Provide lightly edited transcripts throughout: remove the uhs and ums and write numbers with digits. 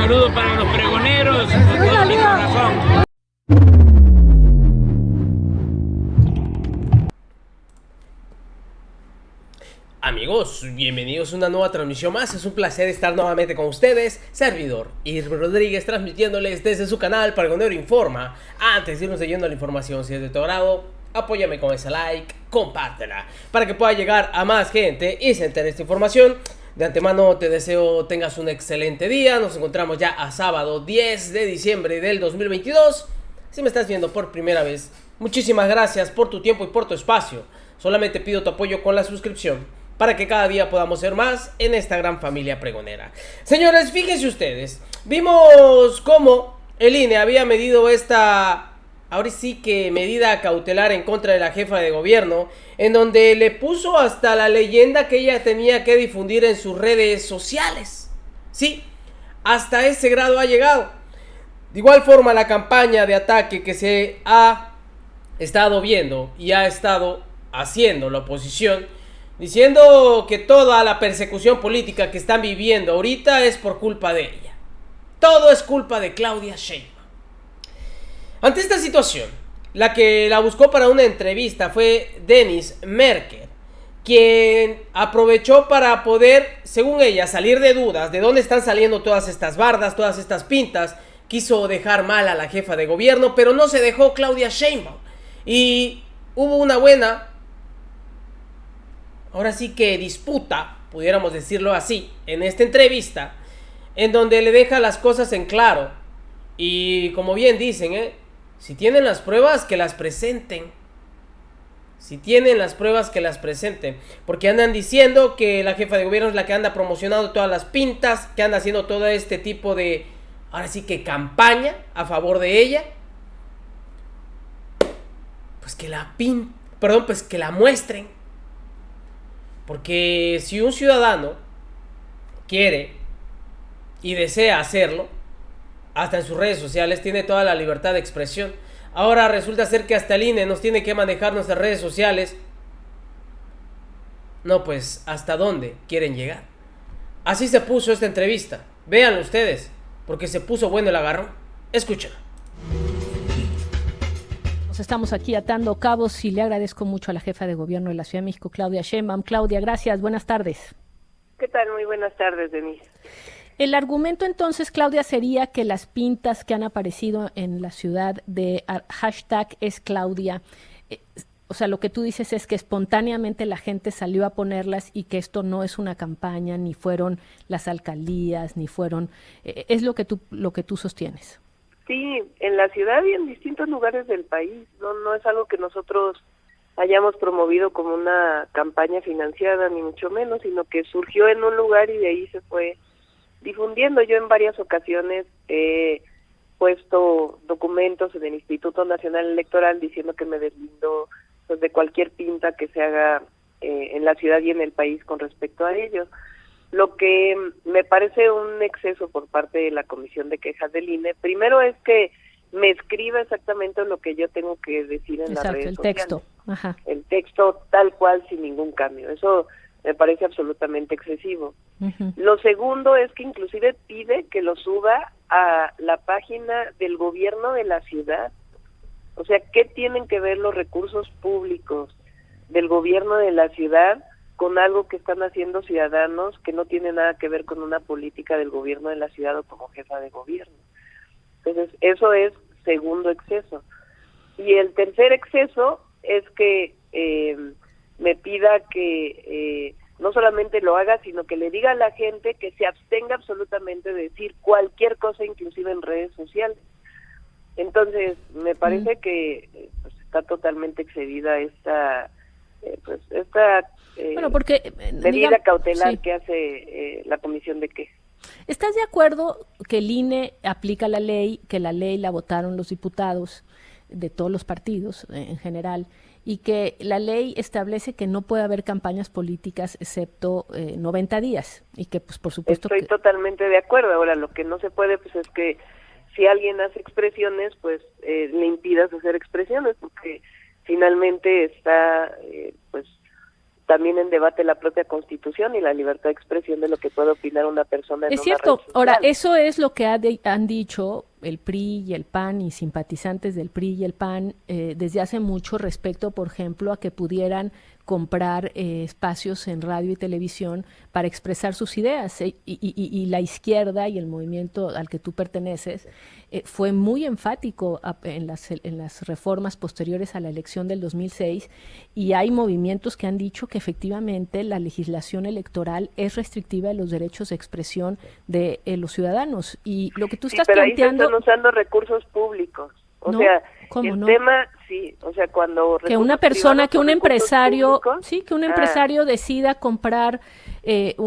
saludo para los pregoneros, con todo mi corazón. Amigos, bienvenidos a una nueva transmisión más. Es un placer estar nuevamente con ustedes. Servidor Irving Rodríguez, transmitiéndoles desde su canal Pregonero Informa. Antes de irnos leyendo la información, si es de tu agrado, apóyame con ese like, compártela, para que pueda llegar a más gente y se entere esta información. De antemano te deseo tengas un excelente día. Nos encontramos ya a sábado 10 de diciembre del 2022. Si me estás viendo por primera vez, muchísimas gracias por tu tiempo y por tu espacio. Solamente pido tu apoyo con la suscripción para que cada día podamos ser más en esta gran familia pregonera. Señores, fíjense ustedes, vimos cómo el INE había medido esta, ahora sí que medida cautelar en contra de la jefa de gobierno, en donde le puso hasta la leyenda que ella tenía que difundir en sus redes sociales. Sí, hasta ese grado ha llegado. De igual forma, la campaña de ataque que se ha estado viendo y ha estado haciendo la oposición, diciendo que toda la persecución política que están viviendo ahorita es por culpa de ella. Todo es culpa de Claudia Sheinbaum. Ante esta situación, la que la buscó para una entrevista fue Dennis Merker, quien aprovechó para poder, según ella, salir de dudas de dónde están saliendo todas estas bardas, todas estas pintas. Quiso dejar mal a la jefa de gobierno, pero no se dejó Claudia Sheinbaum. Y hubo una buena, ahora sí que disputa, pudiéramos decirlo así, en esta entrevista, en donde le deja las cosas en claro. Y como bien dicen, si tienen las pruebas, que las presenten. Si tienen las pruebas, que las presenten. Porque andan diciendo que la jefa de gobierno es la que anda promocionando todas las pintas, que anda haciendo todo este tipo de, ahora sí que campaña a favor de ella. Pues que que la muestren. Porque si un ciudadano quiere y desea hacerlo, hasta en sus redes sociales tiene toda la libertad de expresión. Ahora resulta ser que hasta el INE nos tiene que manejar nuestras redes sociales. No, pues, ¿hasta dónde quieren llegar? Así se puso esta entrevista. Véanlo ustedes, porque se puso bueno el agarrón. Escúchenlo. Estamos aquí atando cabos y le agradezco mucho a la jefa de gobierno de la Ciudad de México, Claudia Sheinbaum. Claudia, gracias, buenas tardes. ¿Qué tal? Muy buenas tardes, Denise. El argumento entonces, Claudia, sería que las pintas que han aparecido en la ciudad de hashtag es Claudia, o sea, lo que tú dices es que espontáneamente la gente salió a ponerlas y que esto no es una campaña, ni fueron las alcaldías, ni fueron, es lo que tú sostienes. Sí, en la ciudad y en distintos lugares del país. No es algo que nosotros hayamos promovido como una campaña financiada, ni mucho menos, sino que surgió en un lugar y de ahí se fue difundiendo. Yo en varias ocasiones he puesto documentos en el Instituto Nacional Electoral diciendo que me deslindo pues, de cualquier pinta que se haga en la ciudad y en el país con respecto a ello. Lo que me parece un exceso por parte de la Comisión de Quejas del INE, primero es que me escriba exactamente lo que yo tengo que decir en las redes sociales. Texto. Ajá. El texto tal cual, sin ningún cambio. Eso me parece absolutamente excesivo. Uh-huh. Lo segundo es que inclusive pide que lo suba a la página del gobierno de la ciudad. O sea, ¿qué tienen que ver los recursos públicos del gobierno de la ciudad con algo que están haciendo ciudadanos que no tiene nada que ver con una política del gobierno de la ciudad o como jefa de gobierno? Entonces, eso es segundo exceso. Y el tercer exceso es que me pida que no solamente lo haga, sino que le diga a la gente que se abstenga absolutamente de decir cualquier cosa, inclusive en redes sociales. Entonces, me parece que pues, está totalmente excedida esta bueno, porque, medida cautelar sí, que hace la Comisión de Quejas. ¿Estás de acuerdo que el INE aplica la ley, que la ley la votaron los diputados de todos los partidos en general, y que la ley establece que no puede haber campañas políticas excepto 90 días? Y que, pues, por supuesto... Estoy totalmente de acuerdo. Ahora, lo que no se puede, pues, es que si alguien hace expresiones, pues, le impidas hacer expresiones, porque finalmente está, pues, también también en debate la propia Constitución y la libertad de expresión de lo que puede opinar una persona en Es una cierto. red social. Ahora, eso es lo que han dicho el PRI y el PAN y simpatizantes del PRI y el PAN desde hace mucho respecto, por ejemplo, a que pudieran comprar espacios en radio y televisión para expresar sus ideas. Y la izquierda y el movimiento al que tú perteneces fue muy enfático en las reformas posteriores a la elección del 2006, y hay movimientos que han dicho que efectivamente la legislación electoral es restrictiva de los derechos de expresión de los ciudadanos. Y lo que tú estás pero planteando... ahí se están usando recursos públicos. O No, sea, ¿cómo el no? tema, sí, o sea, cuando Que una persona, que un empresario, públicos, que un empresario decida comprar es sí,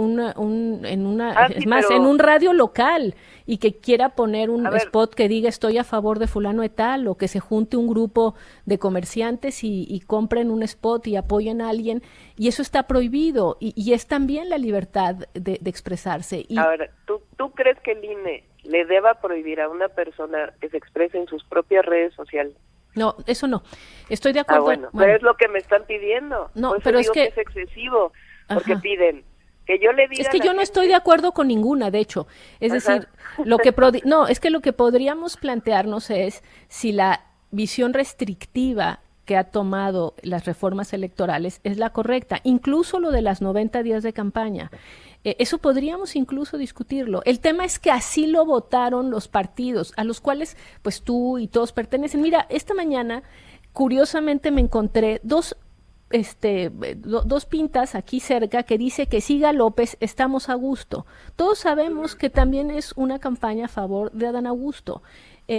más, pero, en un radio local, y que quiera poner un a ver, spot que diga estoy a favor de fulano de tal, o que se junte un grupo de comerciantes y compren un spot y apoyen a alguien, y eso está prohibido, y es también la libertad de expresarse. Y, a ver, ¿tú crees que el INE le deba prohibir a una persona que se exprese en sus propias redes sociales? no, eso no. Estoy de acuerdo. Bueno, pero es lo que me están pidiendo. No, por eso pero digo es que es excesivo, porque Ajá. piden que yo le diga Es que a la yo no gente, estoy de acuerdo con ninguna, de hecho. Es Ajá. decir, no, es que lo que podríamos plantearnos es si la visión restrictiva que ha tomado las reformas electorales es la correcta, incluso lo de las 90 días de campaña. Eso podríamos incluso discutirlo. El tema es que así lo votaron los partidos, a los cuales pues tú y todos pertenecen. Mira, esta mañana, curiosamente, me encontré dos pintas aquí cerca que dice que siga López, estamos a gusto. Todos sabemos que también es una campaña a favor de Adán Augusto,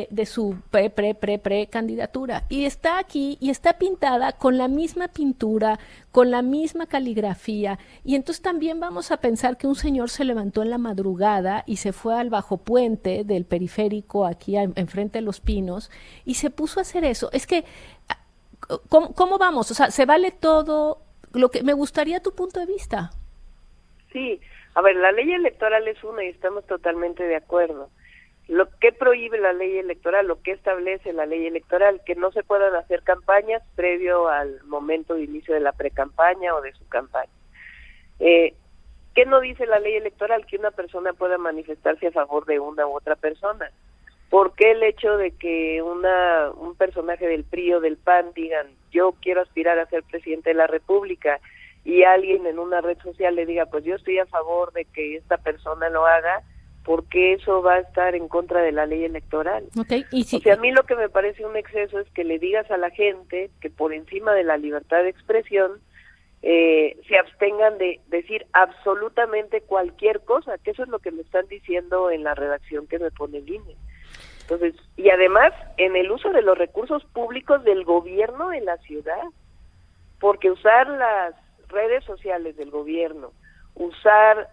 de su pre candidatura, y está aquí y está pintada con la misma pintura, con la misma caligrafía, y entonces también vamos a pensar que un señor se levantó en la madrugada y se fue al bajo puente del periférico aquí enfrente de Los Pinos y se puso a hacer eso. Es que ¿Cómo vamos? O sea, ¿se vale todo? Lo que me gustaría tu punto de vista. Sí, a ver, la ley electoral es una y estamos totalmente de acuerdo. Lo que prohíbe la ley electoral, lo que establece la ley electoral, que no se puedan hacer campañas previo al momento de inicio de la precampaña o de su campaña. ¿Qué no dice la ley electoral? Que una persona pueda manifestarse a favor de una u otra persona. ¿Por qué el hecho de que un personaje del PRI o del PAN digan yo quiero aspirar a ser presidente de la República y alguien en una red social le diga pues yo estoy a favor de que esta persona lo haga? Porque eso va a estar en contra de la ley electoral. Okay, y si, o sea, a mí lo que me parece un exceso es que le digas a la gente que por encima de la libertad de expresión se abstengan de decir absolutamente cualquier cosa, que eso es lo que me están diciendo en la redacción que me pone el INE. Entonces, y además en el uso de los recursos públicos del gobierno de la ciudad, porque usar las redes sociales del gobierno, usar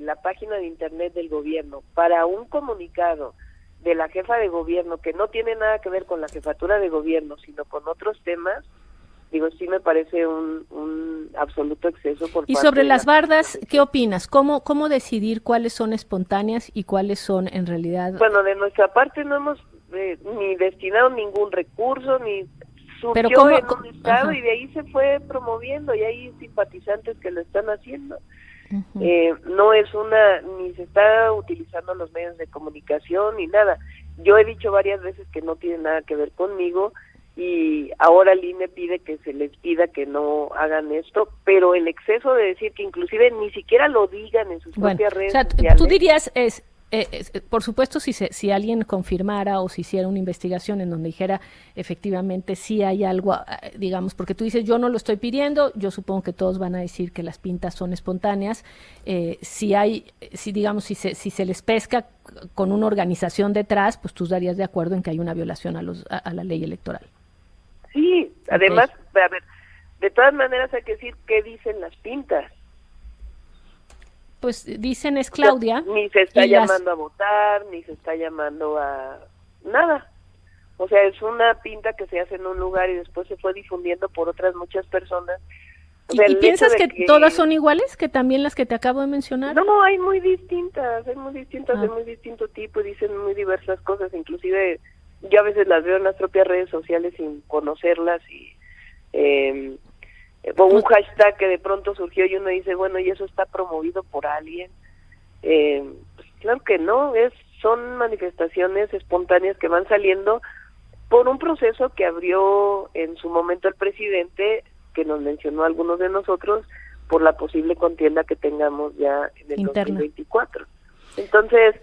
la página de internet del gobierno para un comunicado de la jefa de gobierno que no tiene nada que ver con la jefatura de gobierno, sino con otros temas, digo, sí me parece un absoluto exceso por parte de y sobre las bardas, profesión. ¿qué opinas? ¿Cómo decidir cuáles son espontáneas y cuáles son en realidad? Bueno, de nuestra parte no hemos ni destinado ningún recurso, ni Pero surgió ¿cómo? en un estado Ajá. y de ahí se fue promoviendo y hay simpatizantes que lo están haciendo. Uh-huh. No es ni se está utilizando los medios de comunicación ni nada. Yo he dicho varias veces que no tiene nada que ver conmigo y ahora el INE pide que se les pida que no hagan esto, pero el exceso de decir que inclusive ni siquiera lo digan en sus propias redes o sea, sociales. tú dirías por supuesto, si alguien confirmara o si hiciera una investigación en donde dijera efectivamente si hay algo, digamos, porque tú dices yo no lo estoy pidiendo, yo supongo que todos van a decir que las pintas son espontáneas, si se les pesca con una organización detrás, pues tú estarías de acuerdo en que hay una violación a la ley electoral. Sí, además, a ver, de todas maneras hay que decir qué dicen las pintas. Pues dicen es Claudia. O sea, ni se está llamando a votar, ni se está llamando a nada. O sea, es una pinta que se hace en un lugar y después se fue difundiendo por otras muchas personas. O sea, ¿Y piensas que todas son iguales, que también las que te acabo de mencionar? No, hay muy distintas, de muy distinto tipo, y dicen muy diversas cosas, inclusive yo a veces las veo en las propias redes sociales sin conocerlas y o un hashtag que de pronto surgió y uno dice, bueno, ¿y eso está promovido por alguien? Pues claro que no, son manifestaciones espontáneas que van saliendo por un proceso que abrió en su momento el presidente, que nos mencionó a algunos de nosotros, por la posible contienda que tengamos ya en el interna. 2024. Entonces,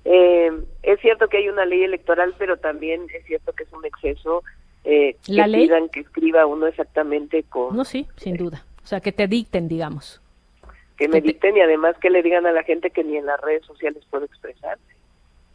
es cierto que hay una ley electoral, pero también es cierto que es un exceso que pidan que escriba uno exactamente con... No, sí, sin duda. O sea, que te dicten, digamos. Que me dicten y además que le digan a la gente que ni en las redes sociales puedo expresarse.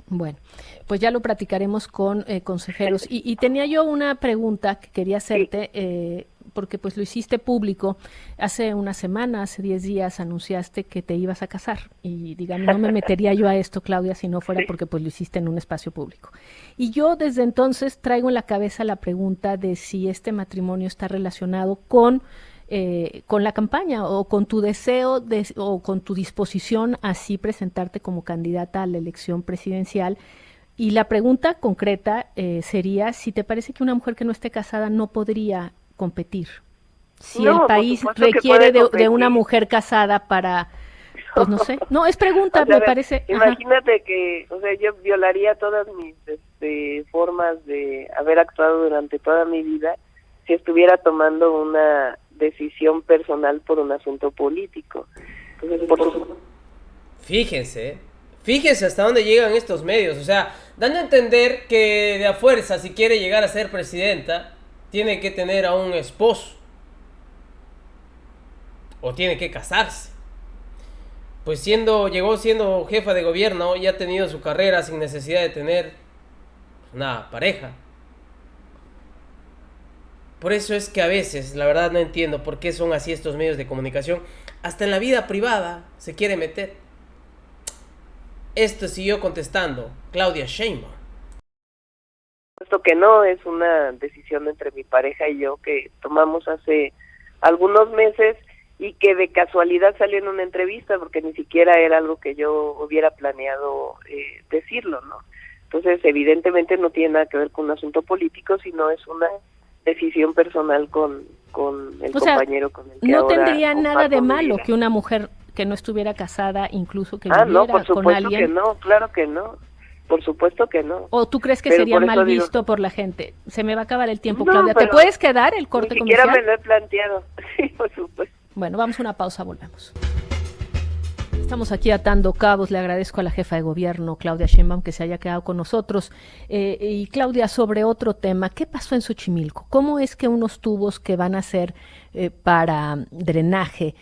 Bueno, pues ya lo platicaremos con consejeros. Y tenía yo una pregunta que quería hacerte, porque pues lo hiciste público. Hace una semana, hace 10 días, anunciaste que te ibas a casar. Y digamos, no me metería yo a esto, Claudia, si no fuera porque pues lo hiciste en un espacio público. Y yo desde entonces traigo en la cabeza la pregunta de si este matrimonio está relacionado con la campaña o con tu deseo o con tu disposición a así presentarte como candidata a la elección presidencial. Y la pregunta concreta sería si te parece que una mujer que no esté casada no podría competir. Si el país requiere de una mujer casada para, pues no sé. No, es pregunta, me parece. Imagínate que, o sea, yo violaría todas mis formas de haber actuado durante toda mi vida si estuviera tomando una decisión personal por un asunto político. Entonces, Fíjense hasta dónde llegan estos medios, o sea, dando a entender que de a fuerza, si quiere llegar a ser presidenta, tiene que tener a un esposo, o tiene que casarse. Pues llegó siendo jefa de gobierno y ha tenido su carrera sin necesidad de tener una pareja. Por eso es que a veces, la verdad no entiendo por qué son así estos medios de comunicación. Hasta en la vida privada se quiere meter. Esto siguió contestando Claudia Sheinbaum. Esto que no es una decisión entre mi pareja y yo que tomamos hace algunos meses y que de casualidad salió en una entrevista porque ni siquiera era algo que yo hubiera planeado decirlo, ¿no? Entonces, evidentemente no tiene nada que ver con un asunto político, sino es una decisión personal con el compañero con el que no ahora tendría nada de malo vida. Que una mujer que no estuviera casada, incluso que viviera no, por supuesto con alguien. Que no, claro que no, por supuesto que no. ¿O tú crees que pero sería mal visto por la gente? Se me va a acabar el tiempo, no, Claudia. ¿Te puedes quedar el corte comercial? Ni siquiera me lo he planteado, sí, por supuesto. Bueno, vamos a una pausa, volvemos. Estamos aquí atando cabos. Le agradezco a la jefa de gobierno, Claudia Sheinbaum, que se haya quedado con nosotros. Y Claudia, sobre otro tema, ¿qué pasó en Xochimilco? ¿Cómo es que unos tubos que van a ser para drenaje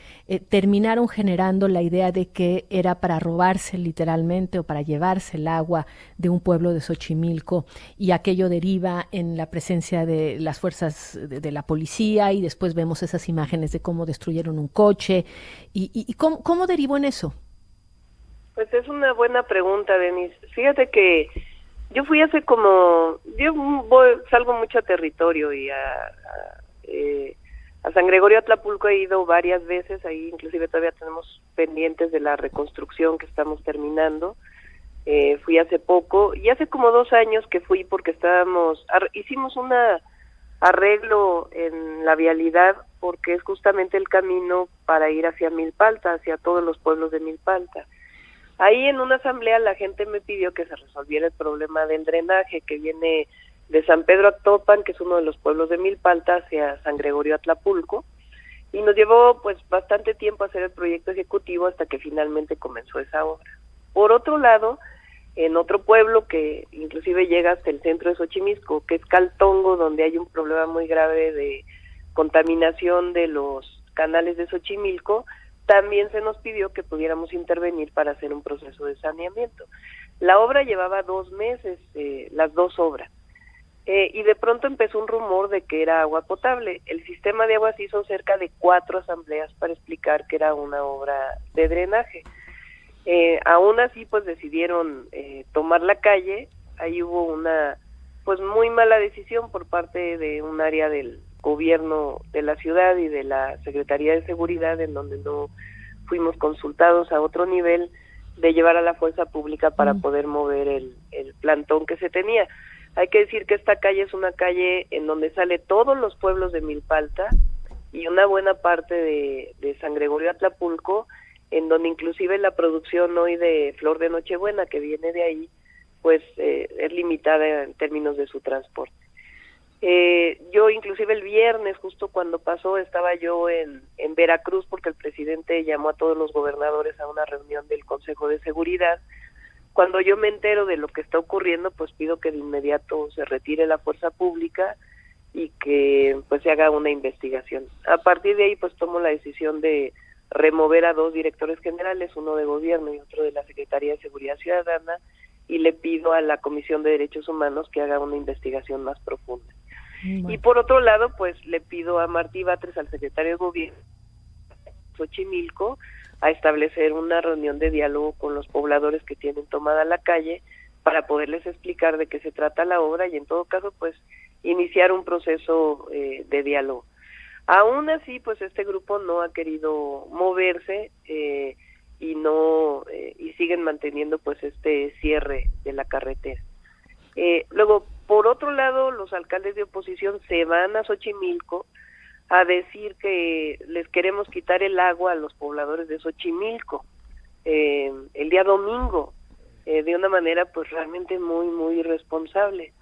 terminaron generando la idea de que era para robarse literalmente o para llevarse el agua de un pueblo de Xochimilco, y aquello deriva en la presencia de las fuerzas de la policía, y después vemos esas imágenes de cómo destruyeron un coche y cómo derivó en eso? Pues es una buena pregunta, Denise. Fíjate que yo fui salgo mucho a territorio y a San Gregorio Atlapulco he ido varias veces, ahí inclusive todavía tenemos pendientes de la reconstrucción que estamos terminando. Fui hace poco, y hace como 2 años que fui porque hicimos un arreglo en la vialidad porque es justamente el camino para ir hacia Milpalta, hacia todos los pueblos de Milpalta. Ahí en una asamblea la gente me pidió que se resolviera el problema del drenaje que viene de San Pedro Actopan, que es uno de los pueblos de Milpalta, hacia San Gregorio Atlapulco, y nos llevó pues bastante tiempo hacer el proyecto ejecutivo hasta que finalmente comenzó esa obra. Por otro lado, en otro pueblo que inclusive llega hasta el centro de Xochimilco, que es Caltongo, donde hay un problema muy grave de contaminación de los canales de Xochimilco, también se nos pidió que pudiéramos intervenir para hacer un proceso de saneamiento. La obra llevaba 2 meses, las 2 obras. Y de pronto empezó un rumor de que era agua potable. El sistema de aguas hizo cerca de 4 asambleas para explicar que era una obra de drenaje. Aún así, pues decidieron tomar la calle. Ahí hubo una pues muy mala decisión por parte de un área del gobierno de la ciudad y de la Secretaría de Seguridad, en donde no fuimos consultados a otro nivel de llevar a la fuerza pública para poder mover el plantón que se tenía. Hay que decir que esta calle es una calle en donde sale todos los pueblos de Milpalta y una buena parte de San Gregorio Atlapulco, en donde inclusive la producción hoy de flor de Nochebuena que viene de ahí, pues es limitada en términos de su transporte. Yo inclusive el viernes, justo cuando pasó, estaba yo en Veracruz porque el presidente llamó a todos los gobernadores a una reunión del Consejo de Seguridad. Cuando yo me entero de lo que está ocurriendo, pues pido que de inmediato se retire la fuerza pública y que pues se haga una investigación. A partir de ahí pues tomo la decisión de remover a 2 directores generales, uno de gobierno y otro de la Secretaría de Seguridad Ciudadana, y le pido a la Comisión de Derechos Humanos que haga una investigación más profunda. Bueno. Y por otro lado, pues le pido a Martí Batres, al secretario de Gobierno Xochimilco, a establecer una reunión de diálogo con los pobladores que tienen tomada la calle para poderles explicar de qué se trata la obra y en todo caso pues iniciar un proceso de diálogo. Aún así pues este grupo no ha querido moverse y no y siguen manteniendo pues este cierre de la carretera. Luego, por otro lado, los alcaldes de oposición se van a Xochimilco a decir que les queremos quitar el agua a los pobladores de Xochimilco el día domingo, de una manera pues realmente muy irresponsable.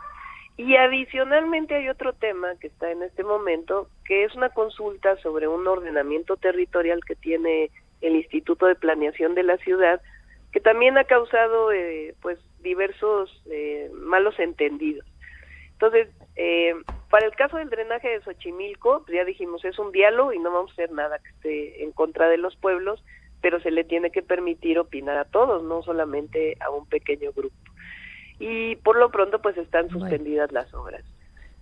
Y adicionalmente hay otro tema que está en este momento, que es una consulta sobre un ordenamiento territorial que tiene el Instituto de Planeación de la ciudad, que también ha causado pues diversos malos entendidos. Entonces, para el caso del drenaje de Xochimilco, pues ya dijimos, es un diálogo y no vamos a hacer nada que esté en contra de los pueblos, pero se le tiene que permitir opinar a todos, no solamente a un pequeño grupo. Y por lo pronto, pues están suspendidas las obras.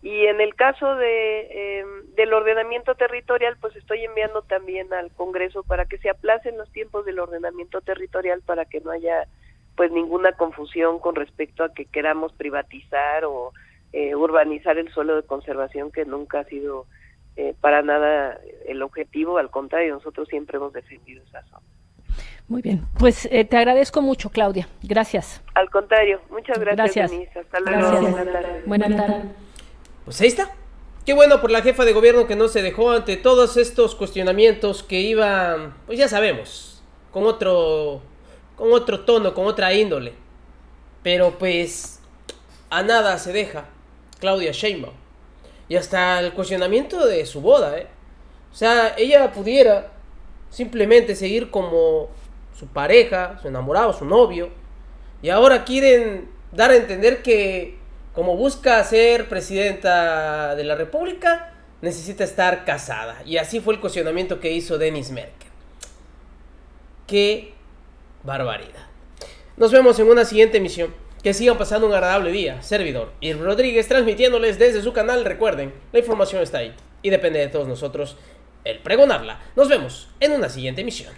Y en el caso del ordenamiento territorial, pues estoy enviando también al Congreso para que se aplacen los tiempos del ordenamiento territorial para que no haya pues ninguna confusión con respecto a que queramos privatizar o urbanizar el suelo de conservación, que nunca ha sido para nada el objetivo. Al contrario, nosotros siempre hemos defendido esa zona. Muy bien, pues te agradezco mucho, Claudia. Gracias. Al contrario, muchas gracias. Denise. Hasta luego. Gracias. Buenas tardes. Pues ahí está. Qué bueno por la jefa de gobierno que no se dejó ante todos estos cuestionamientos que iban, pues ya sabemos, con otro tono, con otra índole. Pero pues a nada se deja Claudia Sheinbaum. Y hasta el cuestionamiento de su boda, O sea, ella pudiera simplemente seguir como su pareja, su enamorado, su novio. Y ahora quieren dar a entender que como busca ser presidenta de la República, necesita estar casada. Y así fue el cuestionamiento que hizo Denis Merkel. ¡Qué barbaridad! Nos vemos en una siguiente emisión. Que sigan pasando un agradable día. Servidor Irving Rodríguez, transmitiéndoles desde su canal. Recuerden, la información está ahí y depende de todos nosotros el pregonarla. Nos vemos en una siguiente emisión.